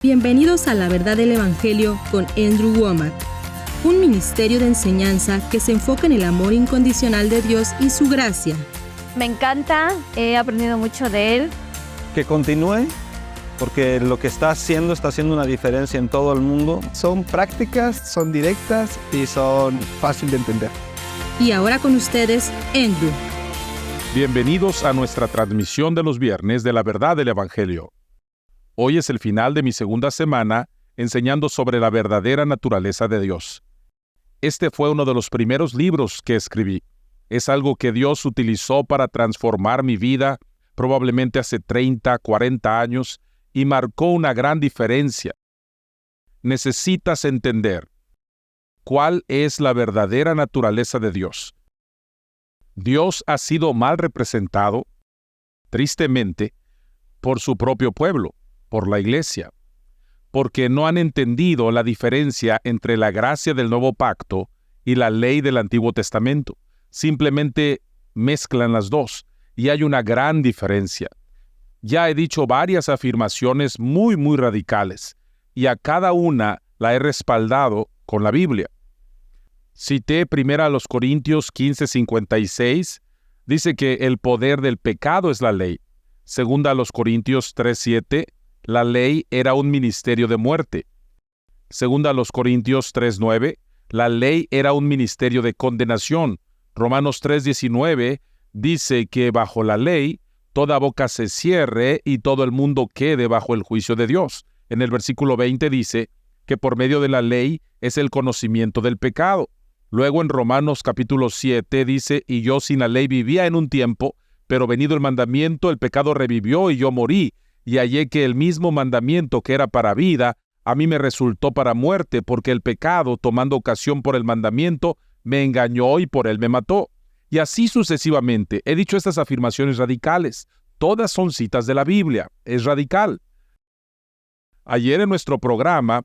Bienvenidos a La Verdad del Evangelio con Andrew Wommack, un ministerio de enseñanza que se enfoca en el amor incondicional de Dios y su gracia. Me encanta, he aprendido mucho de él. Que continúe, porque lo que está haciendo una diferencia en todo el mundo. Son prácticas, son directas y son fáciles de entender. Y ahora con ustedes, Andrew. Bienvenidos a nuestra transmisión de los viernes de La Verdad del Evangelio. Hoy es el final de mi segunda semana enseñando sobre la verdadera naturaleza de Dios. Este fue uno de los primeros libros que escribí. Es algo que Dios utilizó para transformar mi vida, probablemente hace 30, 40 años, y marcó una gran diferencia. Necesitas entender cuál es la verdadera naturaleza de Dios. Dios ha sido mal representado, tristemente, por su propio pueblo, por la iglesia, porque no han entendido la diferencia entre la gracia del Nuevo Pacto y la ley del Antiguo Testamento. Simplemente mezclan las dos, y hay una gran diferencia. Ya he dicho varias afirmaciones muy radicales, y a cada una la he respaldado con la Biblia. Cité 1 Corintios 15:56, dice que el poder del pecado es la ley. 2 Corintios 3:7, la ley era un ministerio de muerte. 2 Corintios 3:9, la ley era un ministerio de condenación. Romanos 3:19 dice que bajo la ley toda boca se cierre y todo el mundo quede bajo el juicio de Dios. En el versículo 20 dice que por medio de la ley es el conocimiento del pecado. Luego en Romanos capítulo 7 dice, y yo sin la ley vivía en un tiempo, pero venido el mandamiento, el pecado revivió y yo morí, y hallé que el mismo mandamiento que era para vida, a mí me resultó para muerte, porque el pecado, tomando ocasión por el mandamiento, me engañó y por él me mató. Y así sucesivamente. He dicho estas afirmaciones radicales. Todas son citas de la Biblia. Es radical. Ayer en nuestro programa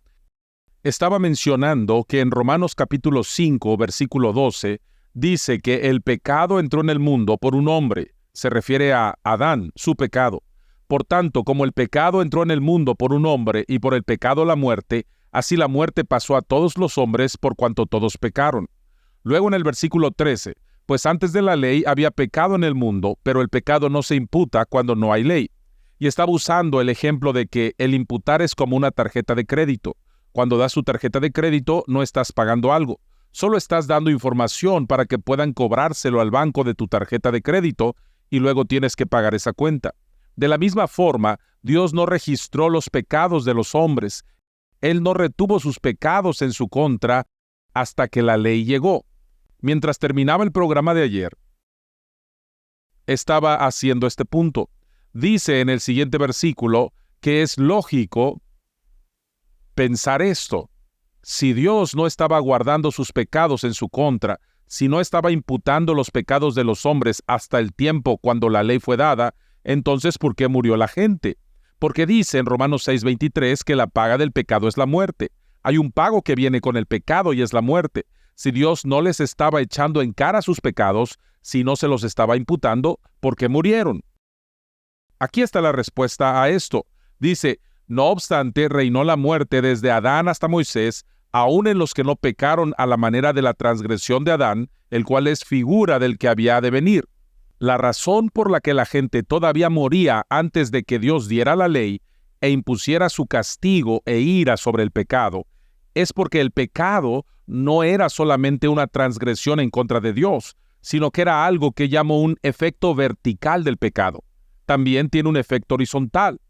estaba mencionando que en Romanos capítulo 5, versículo 12, dice que el pecado entró en el mundo por un hombre. Se refiere a Adán, su pecado. Por tanto, como el pecado entró en el mundo por un hombre y por el pecado la muerte, así la muerte pasó a todos los hombres por cuanto todos pecaron. Luego en el versículo 13, pues antes de la ley había pecado en el mundo, pero el pecado no se imputa cuando no hay ley. Y estaba usando el ejemplo de que el imputar es como una tarjeta de crédito. Cuando das tu tarjeta de crédito no estás pagando algo, solo estás dando información para que puedan cobrárselo al banco de tu tarjeta de crédito y luego tienes que pagar esa cuenta. De la misma forma, Dios no registró los pecados de los hombres. Él no retuvo sus pecados en su contra hasta que la ley llegó. Mientras terminaba el programa de ayer, estaba haciendo este punto. Dice en el siguiente versículo que es lógico pensar esto. Si Dios no estaba guardando sus pecados en su contra, si no estaba imputando los pecados de los hombres hasta el tiempo cuando la ley fue dada, entonces, ¿por qué murió la gente? Porque dice en Romanos 6:23 que la paga del pecado es la muerte. Hay un pago que viene con el pecado y es la muerte. Si Dios no les estaba echando en cara sus pecados, si no se los estaba imputando, ¿por qué murieron? Aquí está la respuesta a esto. Dice, no obstante, reinó la muerte desde Adán hasta Moisés, aun en los que no pecaron a la manera de la transgresión de Adán, el cual es figura del que había de venir. La razón por la que la gente todavía moría antes de que Dios diera la ley e impusiera su castigo e ira sobre el pecado, es porque el pecado no era solamente una transgresión en contra de Dios, sino que era algo que llamo un efecto vertical del pecado. También tiene un efecto horizontal.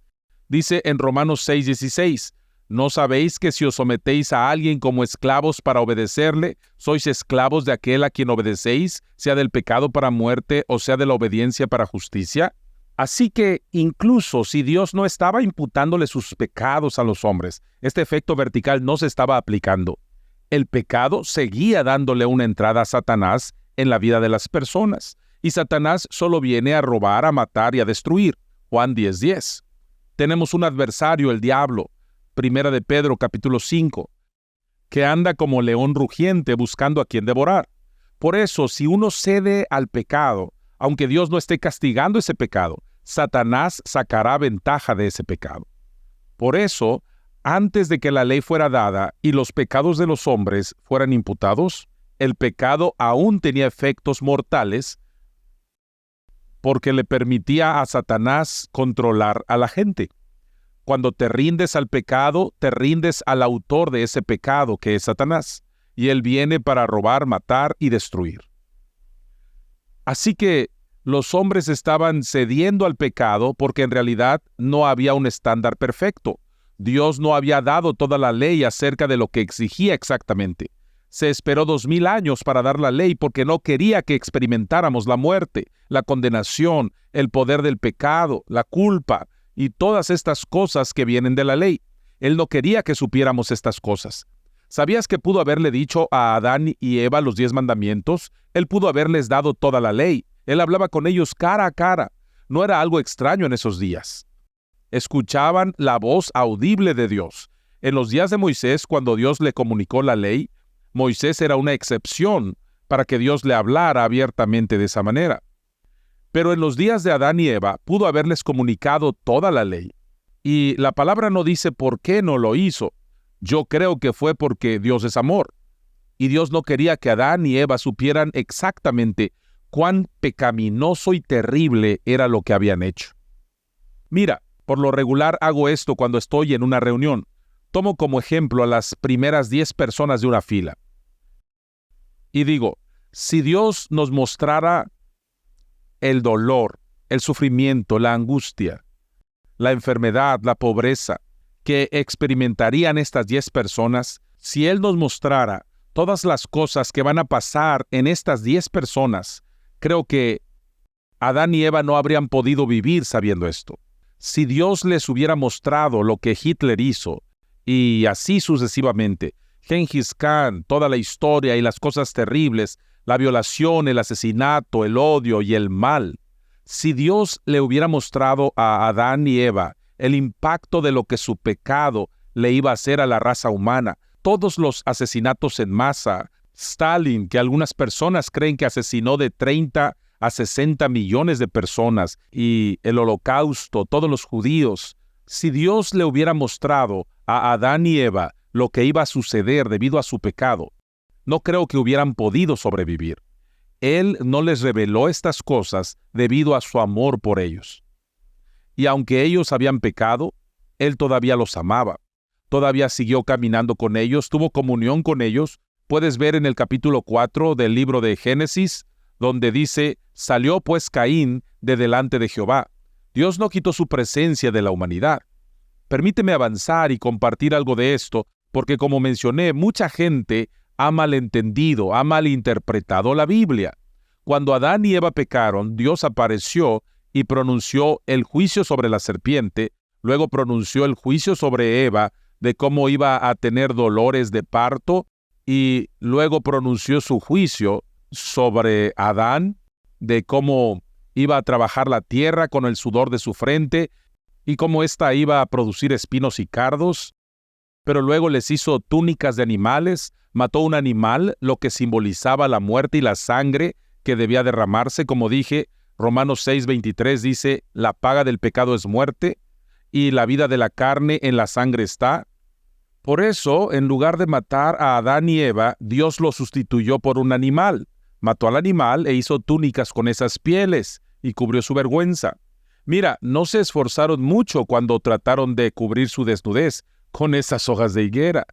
Dice en Romanos 6:16, ¿no sabéis que si os sometéis a alguien como esclavos para obedecerle, sois esclavos de aquel a quien obedecéis, sea del pecado para muerte o sea de la obediencia para justicia? Así que incluso si Dios no estaba imputándole sus pecados a los hombres, este efecto vertical no se estaba aplicando. El pecado seguía dándole una entrada a Satanás en la vida de las personas, y Satanás solo viene a robar, a matar y a destruir. Juan 10:10. Tenemos un adversario, el diablo. 1 de Pedro capítulo 5, que anda como león rugiente buscando a quien devorar. Por eso, si uno cede al pecado, aunque Dios no esté castigando ese pecado, Satanás sacará ventaja de ese pecado. Por eso, antes de que la ley fuera dada y los pecados de los hombres fueran imputados, el pecado aún tenía efectos mortales porque le permitía a Satanás controlar a la gente. Cuando te rindes al pecado, te rindes al autor de ese pecado, que es Satanás, y él viene para robar, matar y destruir. Así que los hombres estaban cediendo al pecado porque en realidad no había un estándar perfecto. Dios no había dado toda la ley acerca de lo que exigía exactamente. Se esperó 2000 años para dar la ley porque no quería que experimentáramos la muerte, la condenación, el poder del pecado, la culpa y todas estas cosas que vienen de la ley. Él no quería que supiéramos estas cosas. ¿Sabías que pudo haberle dicho a Adán y Eva los 10 mandamientos? Él pudo haberles dado toda la ley. Él hablaba con ellos cara a cara. No era algo extraño en esos días. Escuchaban la voz audible de Dios. En los días de Moisés, cuando Dios le comunicó la ley, Moisés era una excepción para que Dios le hablara abiertamente de esa manera. Pero en los días de Adán y Eva pudo haberles comunicado toda la ley. Y la palabra no dice por qué no lo hizo. Yo creo que fue porque Dios es amor. Y Dios no quería que Adán y Eva supieran exactamente cuán pecaminoso y terrible era lo que habían hecho. Mira, por lo regular hago esto cuando estoy en una reunión. Tomo como ejemplo a las primeras 10 personas de una fila. Y digo, si Dios nos mostrara el dolor, el sufrimiento, la angustia, la enfermedad, la pobreza que experimentarían estas 10 personas, si Él nos mostrara todas las cosas que van a pasar en estas 10 personas, creo que Adán y Eva no habrían podido vivir sabiendo esto. Si Dios les hubiera mostrado lo que Hitler hizo, y así sucesivamente, Gengis Khan, toda la historia y las cosas terribles, la violación, el asesinato, el odio y el mal. Si Dios le hubiera mostrado a Adán y Eva el impacto de lo que su pecado le iba a hacer a la raza humana, todos los asesinatos en masa, Stalin, que algunas personas creen que asesinó de 30 a 60 millones de personas, y el Holocausto, todos los judíos, si Dios le hubiera mostrado a Adán y Eva lo que iba a suceder debido a su pecado, no creo que hubieran podido sobrevivir. Él no les reveló estas cosas debido a su amor por ellos. Y aunque ellos habían pecado, Él todavía los amaba. Todavía siguió caminando con ellos, tuvo comunión con ellos. Puedes ver en el capítulo 4 del libro de Génesis, donde dice, salió pues Caín de delante de Jehová. Dios no quitó su presencia de la humanidad. Permíteme avanzar y compartir algo de esto, porque como mencioné, mucha gente ha malentendido, ha malinterpretado la Biblia. Cuando Adán y Eva pecaron, Dios apareció y pronunció el juicio sobre la serpiente, luego pronunció el juicio sobre Eva de cómo iba a tener dolores de parto, y luego pronunció su juicio sobre Adán, de cómo iba a trabajar la tierra con el sudor de su frente, y cómo ésta iba a producir espinos y cardos. Pero luego les hizo túnicas de animales, mató un animal, lo que simbolizaba la muerte y la sangre que debía derramarse. Como dije, Romanos 6:23 dice, la paga del pecado es muerte, y la vida de la carne en la sangre está. Por eso, en lugar de matar a Adán y Eva, Dios lo sustituyó por un animal. Mató al animal e hizo túnicas con esas pieles, y cubrió su vergüenza. Mira, no se esforzaron mucho cuando trataron de cubrir su desnudez con esas hojas de higuera.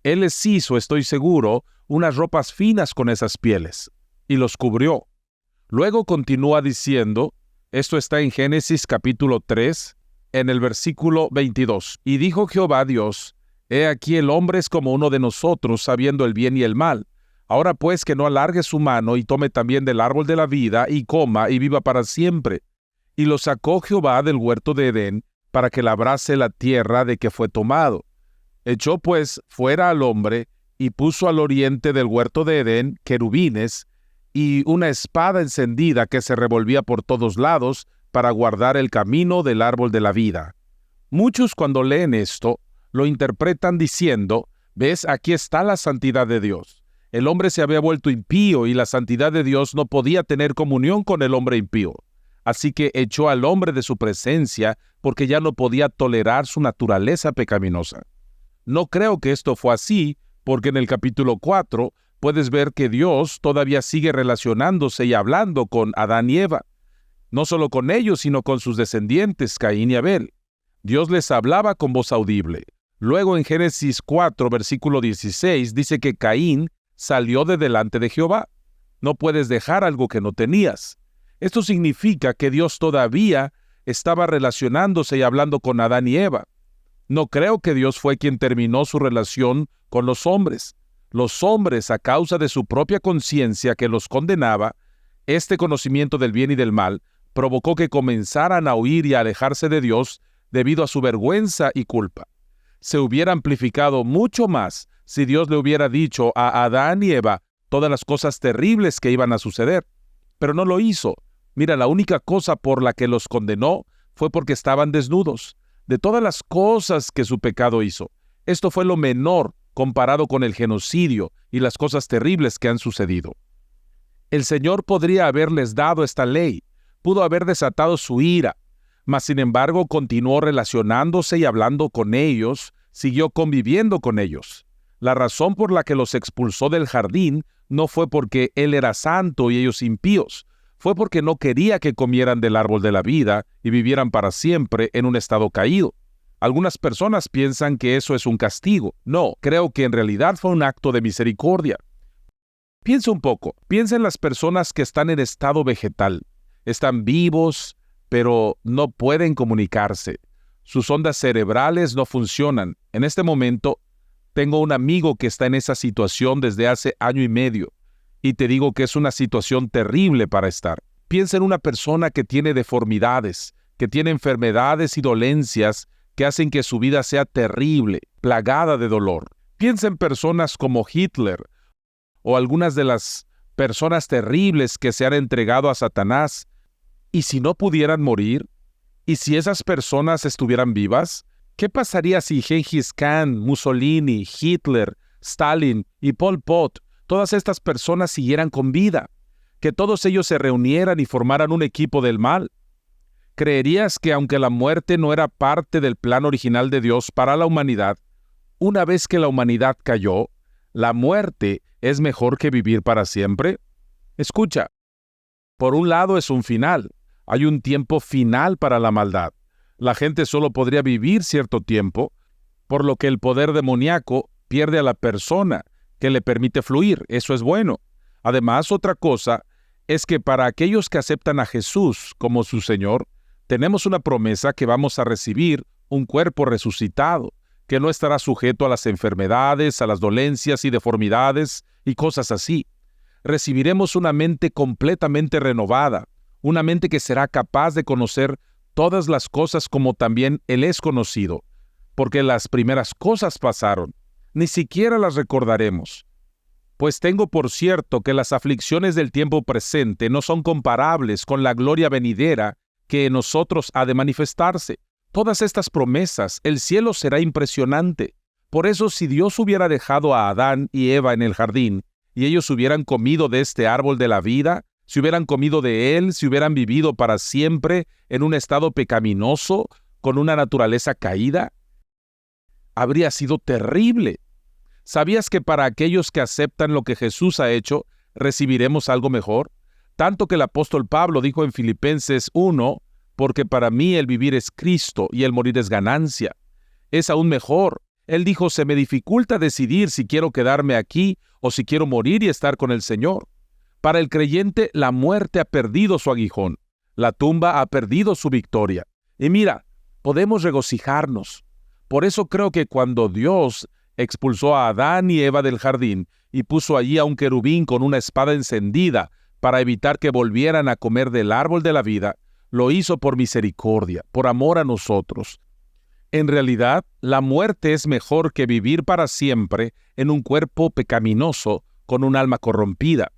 Él les hizo, estoy seguro, unas ropas finas con esas pieles, y los cubrió. Luego continúa diciendo, esto está en Génesis capítulo 3, en el versículo 22. Y dijo Jehová Dios, he aquí el hombre es como uno de nosotros, sabiendo el bien y el mal. Ahora pues que no alargue su mano y tome también del árbol de la vida, y coma y viva para siempre. Y lo sacó Jehová del huerto de Edén, para que labrase la tierra de que fue tomado. Echó pues fuera al hombre, y puso al oriente del huerto de Edén querubines, y una espada encendida que se revolvía por todos lados, para guardar el camino del árbol de la vida. Muchos cuando leen esto, lo interpretan diciendo, ¿ves? Aquí está la santidad de Dios. El hombre se había vuelto impío, y la santidad de Dios no podía tener comunión con el hombre impío. Así que echó al hombre de su presencia, porque ya no podía tolerar su naturaleza pecaminosa. No creo que esto fue así, porque en el capítulo 4 puedes ver que Dios todavía sigue relacionándose y hablando con Adán y Eva. No solo con ellos, sino con sus descendientes, Caín y Abel. Dios les hablaba con voz audible. Luego en Génesis 4, versículo 16, dice que Caín salió de delante de Jehová. No puedes dejar algo que no tenías. Esto significa que Dios todavía estaba relacionándose y hablando con Adán y Eva. No creo que Dios fue quien terminó su relación con los hombres. Los hombres, a causa de su propia conciencia que los condenaba, este conocimiento del bien y del mal provocó que comenzaran a huir y a alejarse de Dios debido a su vergüenza y culpa. Se hubiera amplificado mucho más si Dios le hubiera dicho a Adán y Eva todas las cosas terribles que iban a suceder. Pero no lo hizo. Mira, la única cosa por la que los condenó fue porque estaban desnudos. De todas las cosas que su pecado hizo, esto fue lo menor comparado con el genocidio y las cosas terribles que han sucedido. El Señor podría haberles dado esta ley, pudo haber desatado su ira, mas sin embargo continuó relacionándose y hablando con ellos, siguió conviviendo con ellos. La razón por la que los expulsó del jardín no fue porque Él era santo y ellos impíos, fue porque no quería que comieran del árbol de la vida y vivieran para siempre en un estado caído. Algunas personas piensan que eso es un castigo. No, creo que en realidad fue un acto de misericordia. Piensa un poco, piensa en las personas que están en estado vegetal. Están vivos, pero no pueden comunicarse. Sus ondas cerebrales no funcionan. En este momento, tengo un amigo que está en esa situación desde hace 1 año y medio. Y te digo que es una situación terrible para estar. Piensa en una persona que tiene deformidades, que tiene enfermedades y dolencias que hacen que su vida sea terrible, plagada de dolor. Piensa en personas como Hitler o algunas de las personas terribles que se han entregado a Satanás. ¿Y si no pudieran morir? ¿Y si esas personas estuvieran vivas? ¿Qué pasaría si Gengis Khan, Mussolini, Hitler, Stalin y Pol Pot, todas estas personas siguieran con vida? Que todos ellos se reunieran y formaran un equipo del mal. ¿Creerías que aunque la muerte no era parte del plan original de Dios para la humanidad, una vez que la humanidad cayó, la muerte es mejor que vivir para siempre? Escucha, por un lado es un final. Hay un tiempo final para la maldad. La gente solo podría vivir cierto tiempo, por lo que el poder demoníaco pierde a la persona que le permite fluir. Eso es bueno. Además, otra cosa es que para aquellos que aceptan a Jesús como su Señor, tenemos una promesa que vamos a recibir un cuerpo resucitado, que no estará sujeto a las enfermedades, a las dolencias y deformidades y cosas así. Recibiremos una mente completamente renovada, una mente que será capaz de conocer todas las cosas como también Él es conocido, porque las primeras cosas pasaron, ni siquiera las recordaremos. Pues tengo por cierto que las aflicciones del tiempo presente no son comparables con la gloria venidera que en nosotros ha de manifestarse. Todas estas promesas, el cielo será impresionante. Por eso, si Dios hubiera dejado a Adán y Eva en el jardín, y ellos hubieran comido de este árbol de la vida, si hubieran comido de él, si hubieran vivido para siempre en un estado pecaminoso, con una naturaleza caída, habría sido terrible. ¿Sabías que para aquellos que aceptan lo que Jesús ha hecho, recibiremos algo mejor? Tanto que el apóstol Pablo dijo en Filipenses 1, porque para mí el vivir es Cristo y el morir es ganancia. Es aún mejor. Él dijo, se me dificulta decidir si quiero quedarme aquí o si quiero morir y estar con el Señor. Para el creyente, la muerte ha perdido su aguijón. La tumba ha perdido su victoria. Y mira, podemos regocijarnos. Por eso creo que cuando Dios expulsó a Adán y Eva del jardín y puso allí a un querubín con una espada encendida para evitar que volvieran a comer del árbol de la vida, lo hizo por misericordia, por amor a nosotros. En realidad, la muerte es mejor que vivir para siempre en un cuerpo pecaminoso con un alma corrompida.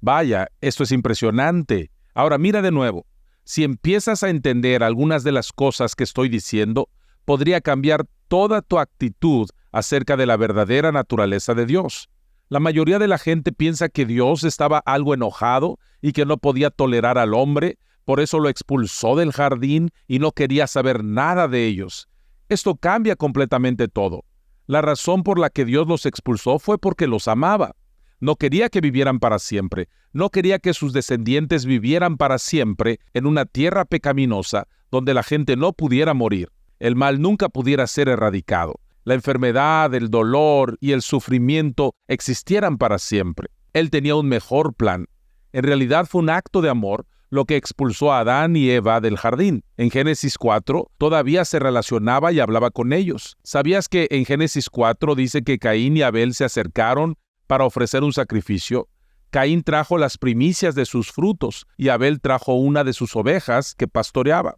Vaya, esto es impresionante. Ahora mira de nuevo. Si empiezas a entender algunas de las cosas que estoy diciendo, podría cambiar toda tu actitud acerca de la verdadera naturaleza de Dios. La mayoría de la gente piensa que Dios estaba algo enojado y que no podía tolerar al hombre, por eso lo expulsó del jardín y no quería saber nada de ellos. Esto cambia completamente todo. La razón por la que Dios los expulsó fue porque los amaba. No quería que vivieran para siempre. No quería que sus descendientes vivieran para siempre en una tierra pecaminosa donde la gente no pudiera morir. El mal nunca pudiera ser erradicado. La enfermedad, el dolor y el sufrimiento existieran para siempre. Él tenía un mejor plan. En realidad fue un acto de amor lo que expulsó a Adán y Eva del jardín. En Génesis 4 todavía se relacionaba y hablaba con ellos. ¿Sabías que en Génesis 4 dice que Caín y Abel se acercaron para ofrecer un sacrificio? Caín trajo las primicias de sus frutos y Abel trajo una de sus ovejas que pastoreaba.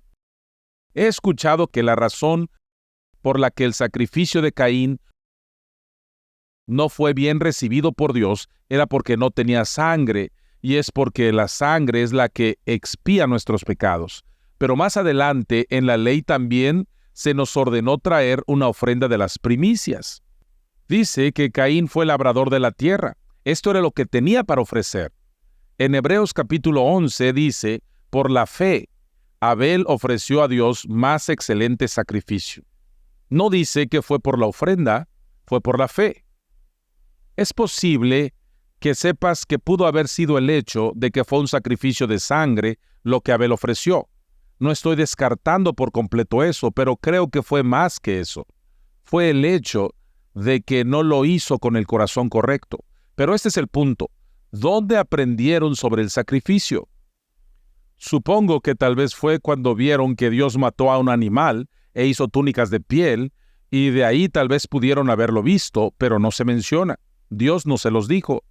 He escuchado que la razón por la que el sacrificio de Caín no fue bien recibido por Dios era porque no tenía sangre, y es porque la sangre es la que expía nuestros pecados. Pero más adelante en la ley también se nos ordenó traer una ofrenda de las primicias. Dice que Caín fue labrador de la tierra. Esto era lo que tenía para ofrecer. En Hebreos capítulo 11 dice, por la fe, Abel ofreció a Dios más excelente sacrificio. No dice que fue por la ofrenda, fue por la fe. Es posible que sepas que pudo haber sido el hecho de que fue un sacrificio de sangre lo que Abel ofreció. No estoy descartando por completo eso, pero creo que fue más que eso. Fue el hecho de que no lo hizo con el corazón correcto. Pero este es el punto. ¿Dónde aprendieron sobre el sacrificio? Supongo que tal vez fue cuando vieron que Dios mató a un animal e hizo túnicas de piel, y de ahí tal vez pudieron haberlo visto, pero no se menciona. Dios no se los dijo.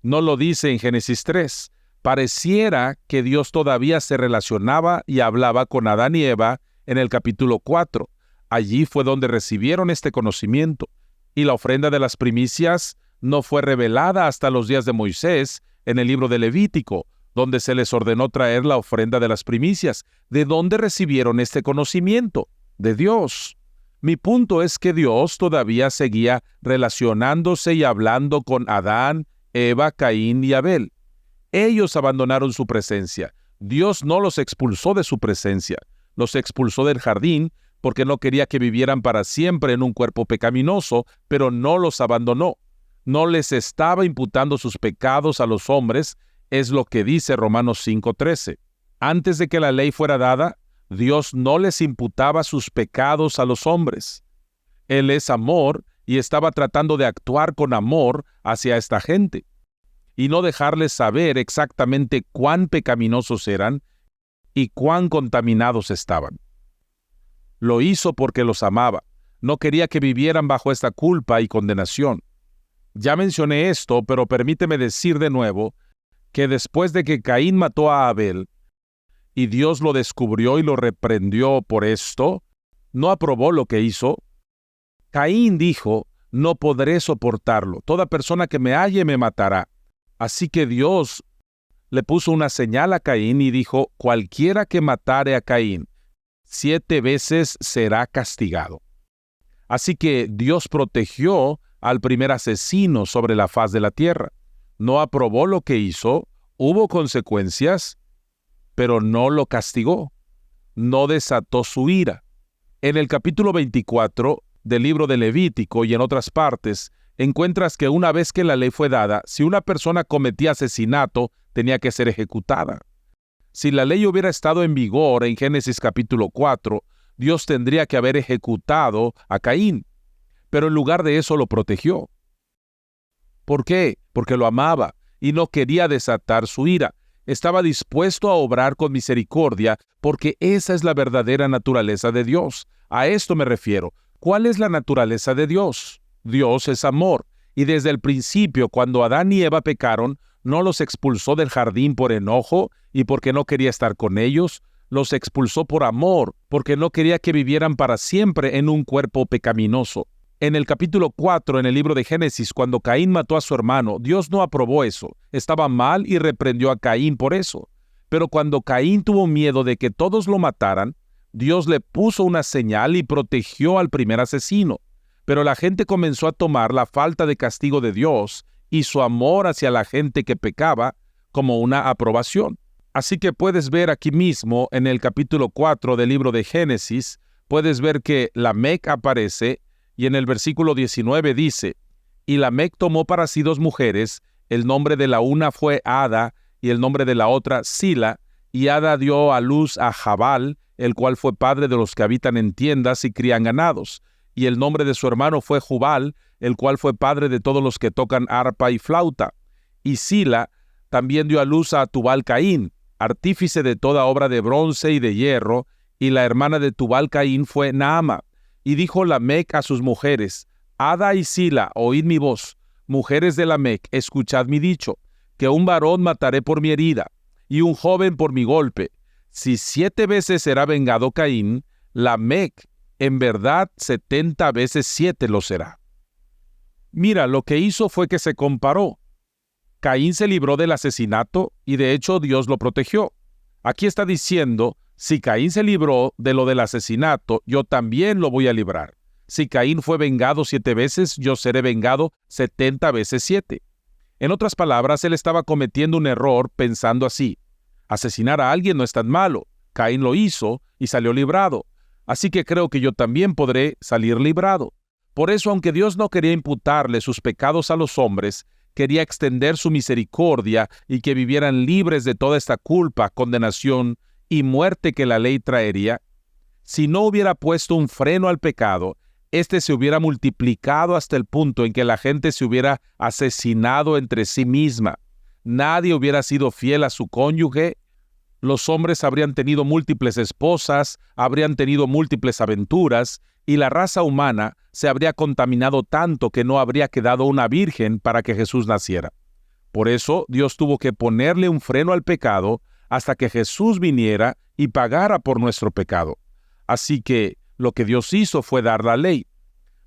No lo dice en Génesis 3. Pareciera que Dios todavía se relacionaba y hablaba con Adán y Eva en el capítulo 4. Allí fue donde recibieron este conocimiento. Y la ofrenda de las primicias no fue revelada hasta los días de Moisés en el libro de Levítico, donde se les ordenó traer la ofrenda de las primicias. ¿De dónde recibieron este conocimiento? De Dios. Mi punto es que Dios todavía seguía relacionándose y hablando con Adán, Eva, Caín y Abel. Ellos abandonaron su presencia. Dios no los expulsó de su presencia. Los expulsó del jardín porque no quería que vivieran para siempre en un cuerpo pecaminoso, pero no los abandonó. No les estaba imputando sus pecados a los hombres, es lo que dice Romanos 5:13. Antes de que la ley fuera dada, Dios no les imputaba sus pecados a los hombres. Él es amor y estaba tratando de actuar con amor hacia esta gente y no dejarles saber exactamente cuán pecaminosos eran y cuán contaminados estaban. Lo hizo porque los amaba. No quería que vivieran bajo esta culpa y condenación. Ya mencioné esto, pero permíteme decir de nuevo que después de que Caín mató a Abel y Dios lo descubrió y lo reprendió por esto, no aprobó lo que hizo. Caín dijo, no podré soportarlo. Toda persona que me halle me matará. Así que Dios le puso una señal a Caín y dijo, cualquiera que matare a Caín, 7 veces será castigado. Así que Dios protegió al primer asesino sobre la faz de la tierra. No aprobó lo que hizo, hubo consecuencias, pero no lo castigó. No desató su ira. En el capítulo 24 del libro de Levítico y en otras partes, encuentras que una vez que la ley fue dada, si una persona cometía asesinato, tenía que ser ejecutada. Si la ley hubiera estado en vigor en Génesis capítulo 4, Dios tendría que haber ejecutado a Caín, pero en lugar de eso lo protegió. ¿Por qué? Porque lo amaba y no quería desatar su ira. Estaba dispuesto a obrar con misericordia porque esa es la verdadera naturaleza de Dios. A esto me refiero. ¿Cuál es la naturaleza de Dios? Dios es amor, y desde el principio, cuando Adán y Eva pecaron, no los expulsó del jardín por enojo y porque no quería estar con ellos, los expulsó por amor, porque no quería que vivieran para siempre en un cuerpo pecaminoso. En el capítulo 4, en el libro de Génesis, cuando Caín mató a su hermano, Dios no aprobó eso. Estaba mal y reprendió a Caín por eso. Pero cuando Caín tuvo miedo de que todos lo mataran, Dios le puso una señal y protegió al primer asesino. Pero la gente comenzó a tomar la falta de castigo de Dios y su amor hacia la gente que pecaba como una aprobación. Así que puedes ver aquí mismo en el capítulo 4 del libro de Génesis puedes ver que Lamec aparece y en el versículo 19 dice: y Lamec tomó para sí 2 mujeres, el nombre de la una fue Ada y el nombre de la otra Sila, y Ada dio a luz a Jabal, el cual fue padre de los que habitan en tiendas y crían ganados, y el nombre de su hermano fue Jubal, el cual fue padre de todos los que tocan arpa y flauta. Y Sila también dio a luz a Tubal Caín, artífice de toda obra de bronce y de hierro, y la hermana de Tubal Caín fue Naama. Y dijo Lamec a sus mujeres: Ada y Sila, oíd mi voz. Mujeres de Lamec, escuchad mi dicho, que un varón mataré por mi herida, y un joven por mi golpe. Si 7 veces será vengado Caín, Lamec en verdad 70 veces 7 lo será. Mira, lo que hizo fue que se comparó. Caín se libró del asesinato y de hecho Dios lo protegió. Aquí está diciendo: si Caín se libró de lo del asesinato, yo también lo voy a librar. Si Caín fue vengado 7 veces, yo seré vengado 70 veces 7. En otras palabras, él estaba cometiendo un error pensando así: asesinar a alguien no es tan malo. Caín lo hizo y salió librado. Así que creo que yo también podré salir librado. Por eso, aunque Dios no quería imputarle sus pecados a los hombres, quería extender su misericordia y que vivieran libres de toda esta culpa, condenación y muerte que la ley traería. Si no hubiera puesto un freno al pecado, este se hubiera multiplicado hasta el punto en que la gente se hubiera asesinado entre sí misma. Nadie hubiera sido fiel a su cónyuge. Los hombres habrían tenido múltiples esposas, habrían tenido múltiples aventuras, y la raza humana se habría contaminado tanto que no habría quedado una virgen para que Jesús naciera. Por eso Dios tuvo que ponerle un freno al pecado hasta que Jesús viniera y pagara por nuestro pecado. Así que lo que Dios hizo fue dar la ley.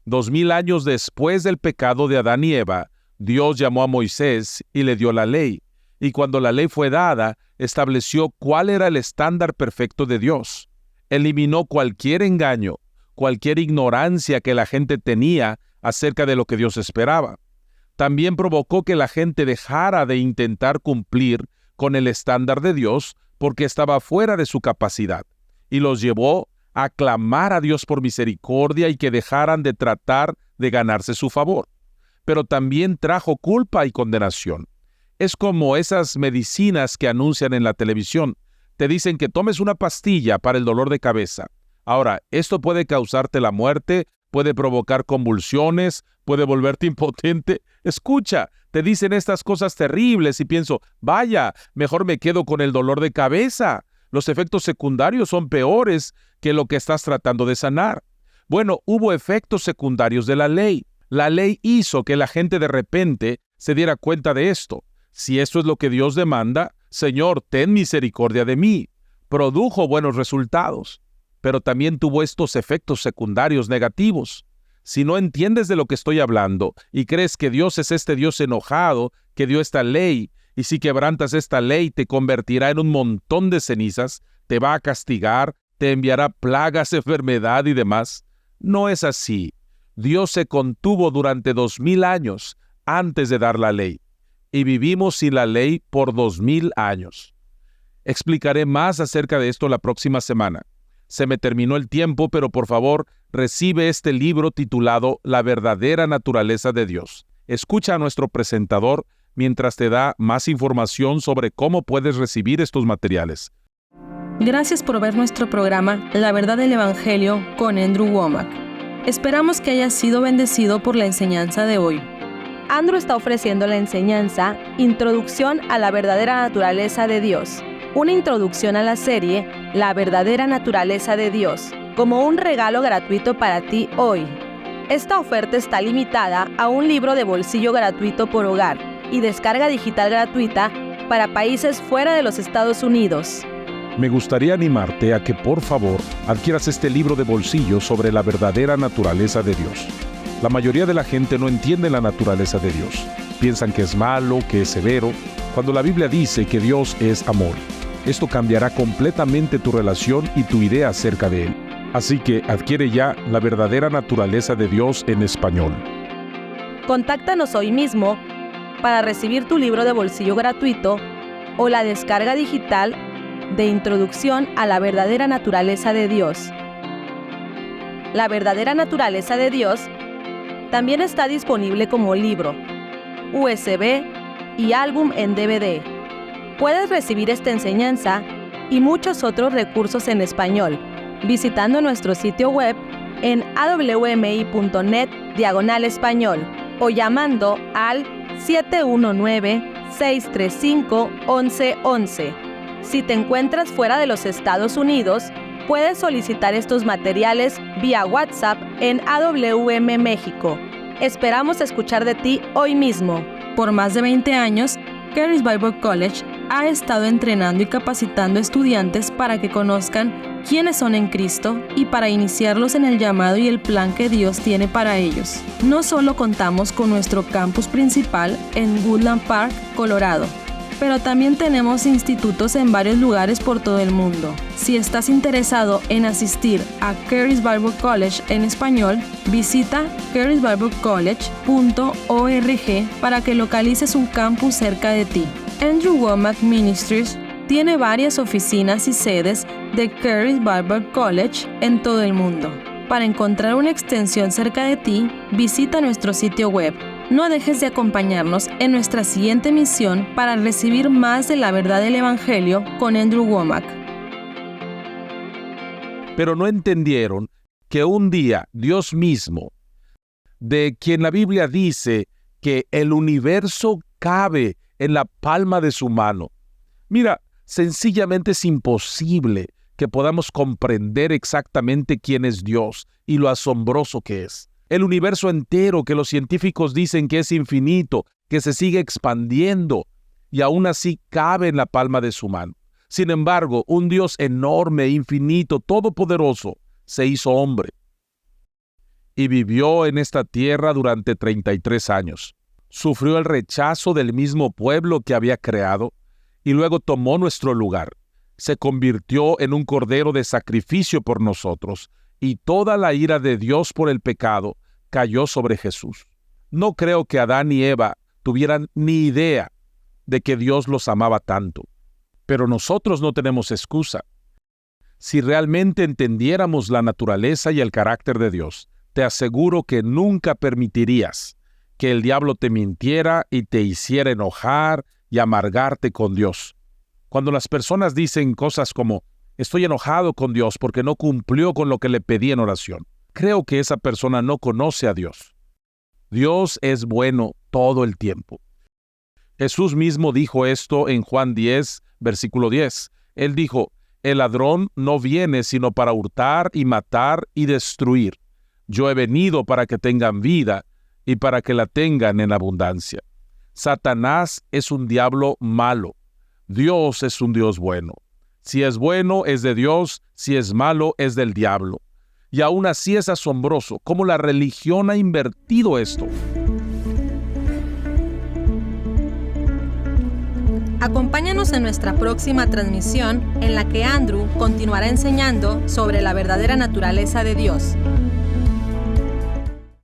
2000 años después del pecado de Adán y Eva, Dios llamó a Moisés y le dio la ley. Y cuando la ley fue dada, estableció cuál era el estándar perfecto de Dios. Eliminó cualquier engaño, cualquier ignorancia que la gente tenía acerca de lo que Dios esperaba. También provocó que la gente dejara de intentar cumplir con el estándar de Dios porque estaba fuera de su capacidad, y los llevó a clamar a Dios por misericordia y que dejaran de tratar de ganarse su favor. Pero también trajo culpa y condenación. Es como esas medicinas que anuncian en la televisión. Te dicen que tomes una pastilla para el dolor de cabeza. Ahora, esto puede causarte la muerte, puede provocar convulsiones, puede volverte impotente. Escucha, te dicen estas cosas terribles y pienso: vaya, mejor me quedo con el dolor de cabeza. Los efectos secundarios son peores que lo que estás tratando de sanar. Bueno, hubo efectos secundarios de la ley. La ley hizo que la gente de repente se diera cuenta de esto. Si esto es lo que Dios demanda, Señor, ten misericordia de mí. Produjo buenos resultados, pero también tuvo estos efectos secundarios negativos. Si no entiendes de lo que estoy hablando y crees que Dios es este Dios enojado que dio esta ley, y si quebrantas esta ley te convertirá en un montón de cenizas, te va a castigar, te enviará plagas, enfermedad y demás, no es así. Dios se contuvo durante 2000 años antes de dar la ley, y vivimos sin la ley por 2000 años. Explicaré más acerca de esto la próxima semana. Se me terminó el tiempo, pero por favor, recibe este libro titulado La verdadera naturaleza de Dios. Escucha a nuestro presentador mientras te da más información sobre cómo puedes recibir estos materiales. Gracias por ver nuestro programa La Verdad del Evangelio con Andrew Wommack. Esperamos que hayas sido bendecido por la enseñanza de hoy. Andrew está ofreciendo la enseñanza Introducción a la verdadera naturaleza de Dios, una introducción a la serie La verdadera naturaleza de Dios, como un regalo gratuito para ti hoy. Esta oferta está limitada a un libro de bolsillo gratuito por hogar y descarga digital gratuita para países fuera de los Estados Unidos. Me gustaría animarte a que por favor adquieras este libro de bolsillo sobre la verdadera naturaleza de Dios. La mayoría de la gente no entiende la naturaleza de Dios. Piensan que es malo, que es severo, cuando la Biblia dice que Dios es amor. Esto cambiará completamente tu relación y tu idea acerca de Él. Así que adquiere ya La verdadera naturaleza de Dios en español. Contáctanos hoy mismo para recibir tu libro de bolsillo gratuito o la descarga digital de Introducción a la verdadera naturaleza de Dios. La verdadera naturaleza de Dios, también está disponible como libro, USB y álbum en DVD. Puedes recibir esta enseñanza y muchos otros recursos en español visitando nuestro sitio web en awmi.net/español o llamando al 719-635-1111. Si te encuentras fuera de los Estados Unidos, puedes solicitar estos materiales vía WhatsApp en AWM México. Esperamos escuchar de ti hoy mismo. Por más de 20 años, Charis Bible College ha estado entrenando y capacitando estudiantes para que conozcan quiénes son en Cristo y para iniciarlos en el llamado y el plan que Dios tiene para ellos. No solo contamos con nuestro campus principal en Woodland Park, Colorado, pero también tenemos institutos en varios lugares por todo el mundo. Si estás interesado en asistir a Charis Bible College en español, visita charisbiblecollege.org para que localices un campus cerca de ti. Andrew Wommack Ministries tiene varias oficinas y sedes de Charis Bible College en todo el mundo. Para encontrar una extensión cerca de ti, visita nuestro sitio web. No dejes de acompañarnos en nuestra siguiente misión para recibir más de la verdad del Evangelio con Andrew Wommack. Pero no entendieron que un día Dios mismo, de quien la Biblia dice que el universo cabe en la palma de su mano. Mira, sencillamente es imposible que podamos comprender exactamente quién es Dios y lo asombroso que es. El universo entero que los científicos dicen que es infinito, que se sigue expandiendo y aún así cabe en la palma de su mano. Sin embargo, un Dios enorme, infinito, todopoderoso, se hizo hombre y vivió en esta tierra durante 33 años. Sufrió el rechazo del mismo pueblo que había creado y luego tomó nuestro lugar. Se convirtió en un cordero de sacrificio por nosotros y toda la ira de Dios por el pecado cayó sobre Jesús. No creo que Adán y Eva tuvieran ni idea de que Dios los amaba tanto. Pero nosotros no tenemos excusa. Si realmente entendiéramos la naturaleza y el carácter de Dios, te aseguro que nunca permitirías que el diablo te mintiera y te hiciera enojar y amargarte con Dios. Cuando las personas dicen cosas como, estoy enojado con Dios porque no cumplió con lo que le pedí en oración, creo que esa persona no conoce a Dios. Dios es bueno todo el tiempo. Jesús mismo dijo esto en Juan 10, versículo 10. Él dijo, el ladrón no viene sino para hurtar y matar y destruir. Yo he venido para que tengan vida y para que la tengan en abundancia. Satanás es un diablo malo. Dios es un Dios bueno. Si es bueno, es de Dios. Si es malo, es del diablo. Y aún así es asombroso cómo la religión ha invertido esto. Acompáñanos en nuestra próxima transmisión en la que Andrew continuará enseñando sobre la verdadera naturaleza de Dios.